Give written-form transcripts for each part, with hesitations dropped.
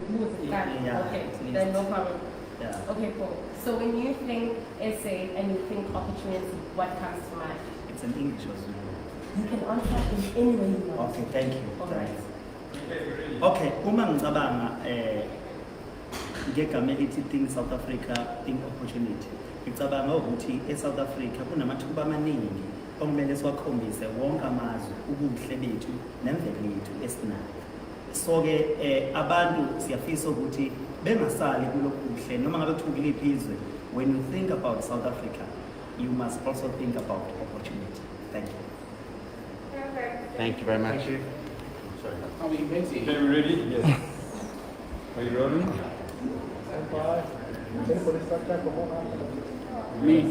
Yeah, Okay, at then least. no problem. Yeah. Okay, cool. So when you think essay and you think opportunity, what comes to mind? It's an English or Zulu. You can answer in any way you want. Okay, thank you. All right. Okay, uma ngicabanga ngegama elithi think South Africa, think opportunity. Ngicabanga ukuthi eSouth Africa kunamathuba amaningi okumele siwakhombise wonke amazwe ubuhle bethu nemvelo yethu esinayo. So ke abantu siyafisa ukuthi bengasali kulokuhle noma ngabe kuthukile iphizwe. When you think about South Africa, you must also think about opportunity. Thank you. Thank you very much. Thank you. Sorry. Are we ready? Okay, we ready? Yes. Are you rolling? Me.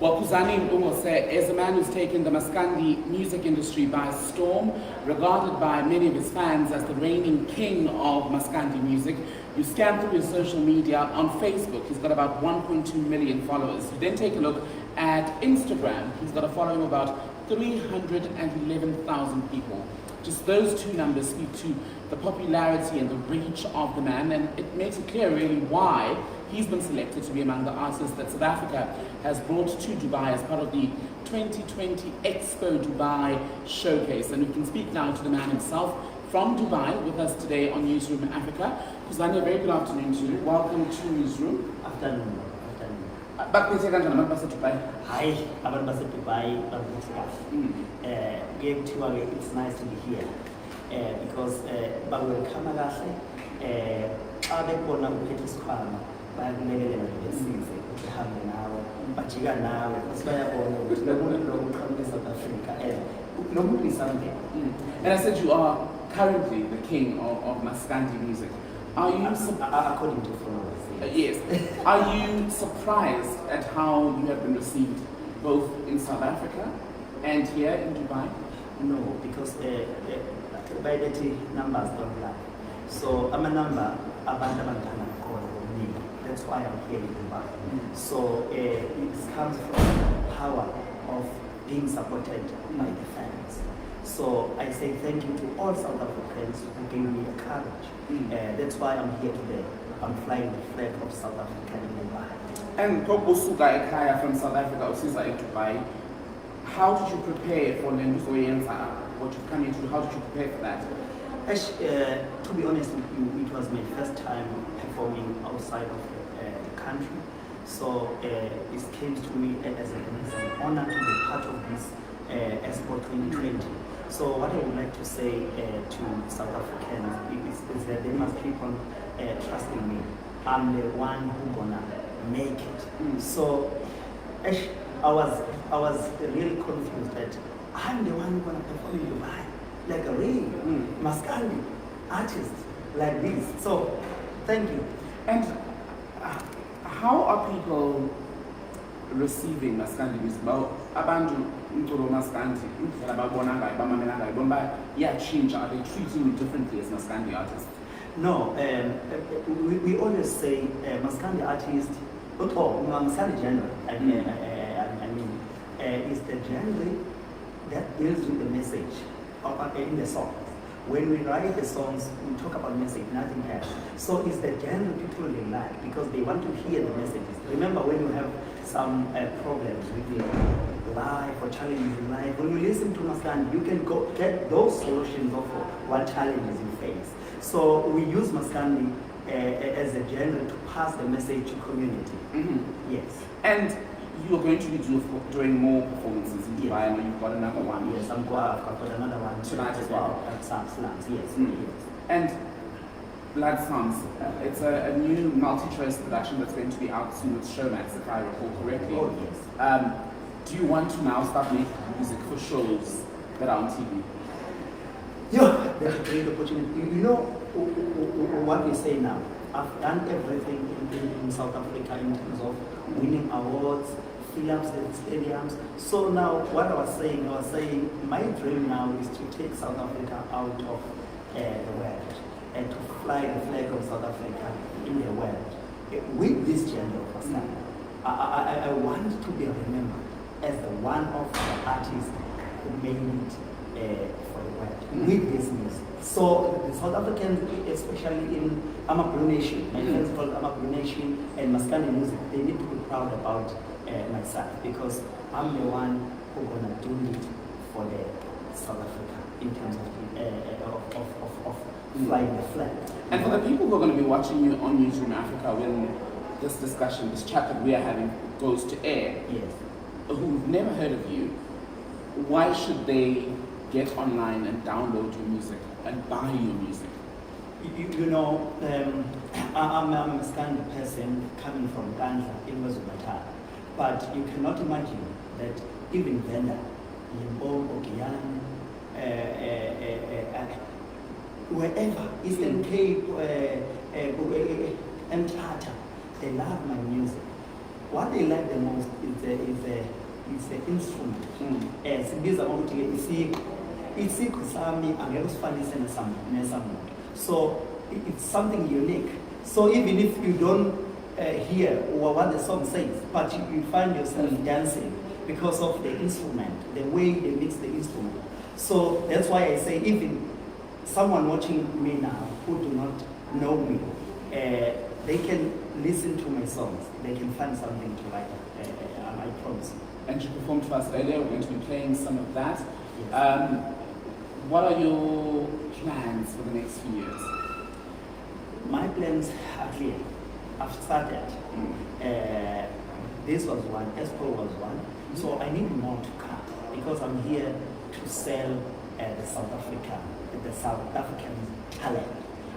Well, Khuzani Mpungose is a man who's taken the Maskandi music industry by storm, regarded by many of his fans as the reigning king of Maskandi music. You scan through his social media on Facebook, he's got about 1.2 million followers. You then take a look at Instagram, he's got a following of about 311,000 people. Just those two numbers speak to the popularity and the reach of the man, and it makes it clear really why he's been selected to be among the artists that South Africa has brought to Dubai as part of the 2020 Expo Dubai Showcase. And we can speak now to the man himself from Dubai with us today on Newsroom Africa. Khuzani, a very good afternoon to you. Welcome to Newsroom. Afternoon. Bakuphethe kanjani abantu baseDubai? Hayi, abantu baseDubai bakuthi kahle. Kuye kuthiwa ke it's nice to be here. Because bawelcome kahle. Xa bebona uphethe isikhwama bayakulekelela besize uhambe nawe bajika nawe futhi bayabona ukuthi lomuntu lokuqhamuka eSouth Africa lomuntu is something. And I said you are currently the king of Maskandi music. Are you according to followers? yes. Are you surprised at how you have been received both in South Africa and here in Dubai? No, because by the numbers don't lie. So I'm a number abantu abantana me. That's why I'm here in Dubai. So it comes from the power of being supported by the fans. So I say thank you to all South Africans who gave me the courage. That's why I'm here today. I'm flying the flag of South Africa in Dubai. And Kokusuka Ekaya from South Africa, Usiza in Dubai, how did you prepare for Lenduzoyenza? What you've come into, how did you prepare for that? To be honest with you, it was my first time performing outside of the country. So it came to me as an honor to be part of this Expo 2020. So what I would like to say to South Africans is that they must keep on trusting me. I'm the one who's gonna make it. So I was really confused that I'm the one who's gonna perform in Dubai. Like a real Maskandi artist like this. So thank you. And how are people receiving Maskandi music? Abantu umculo Maskandi, indlela babona ngayo, bamamela ngayo, bomba iyachinja. Are they treating you differently as Maskandi artists? No, we always say Maskandi artist, Maskandi genre, I mean, is the genre that deals with the message in the songs. When we write the songs, we talk about message, nothing else. So it's the genre people really like because they want to hear the messages. Remember when you have some problems with your life or challenges in life, when you listen to Maskandi, you can go get those solutions of what challenges you face. So we use Maskandi as a genre to pass the message to community. Yes. And you're going to be doing more performances in Dubai. I know you've got another one. Yes, I've got another one tonight as well. Slams, yes. And Blood Songs, it's a new multi-choice production that's going to be out soon with Showmax, if I recall correctly. Oh, yes. Do you want to now start making music for shows that are on TV? Yeah, that's a great opportunity. You know what we say now? I've done everything in South Africa in terms of winning awards, fill-ups and stadiums. So now what I was saying, my dream now is to take South Africa out of the world and to fly the flag of South Africa in the world. With this genre of Maskandi, I want to be remembered as the one of the artists who made it for the world with this music. So the South Africans, especially in Amapulu Nation, my friends called Amapulu Nation and Maskandi music, they need to be proud about myself because I'm the one who's gonna do it for the South Africa in terms of flying the flag. And for the people who are going to be watching you on Newsroom Africa when this discussion, this chat that we are having goes to air, Yes. who've never heard of you, why should they get online and download your music and buy your music? You know, I'm a Maskandi person coming from Ghana, it was Batar. But you cannot imagine that even Venda, Limbo, Okian, wherever, Eastern Cape, Mtata, they love my music. What they like the most is the instrument. Sibiza ukuthi isi Khuzani angeke usifanise nesomeone. So it's something unique. So even if you don't hear what the song says, but you find yourself dancing because of the instrument, the way they mix the instrument. So that's why I say even someone watching me now who do not know me, they can listen to my songs. They can find something to like. I promise. And you performed for us earlier. We're going to be playing some of that. Yes. What are your plans for the next few years? My plans are clear. I've started. This was one. Expo was one. So I need more to come because I'm here to sell the South African talent.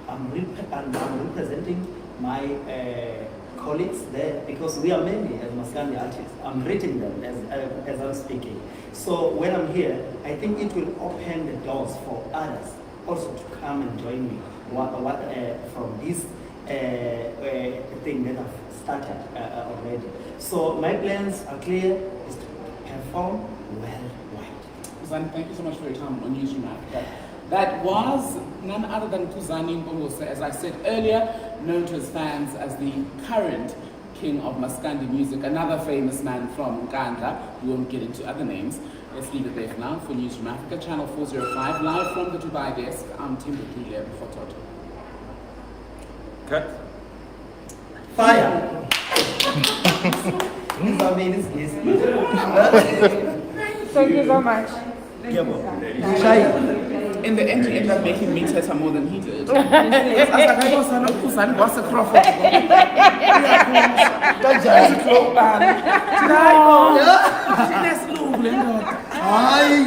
I'm representing my colleagues there because we are many as Maskandi artists. I'm greeting them as I'm speaking. So when I'm here, I think it will open the doors for others also to come and join me from this thing that I've started already. So my plans are clear, is to perform worldwide. Khuzani, thank you so much for your time on Newsroom Africa. That was none other than Khuzani Mpungose, as I said earlier, known to his fans as the current king of Maskandi music, another famous man from Uganda. We won't get into other names. Let's leave it there for now. For Newsroom Africa, Channel 405, live from the Dubai desk, I'm Tim Bukile for Toto. Cut. Fire! Thank you so much. In the end, you ended up making me teta more than he did. I was like, Khuzani, what's the Crawford? Ay.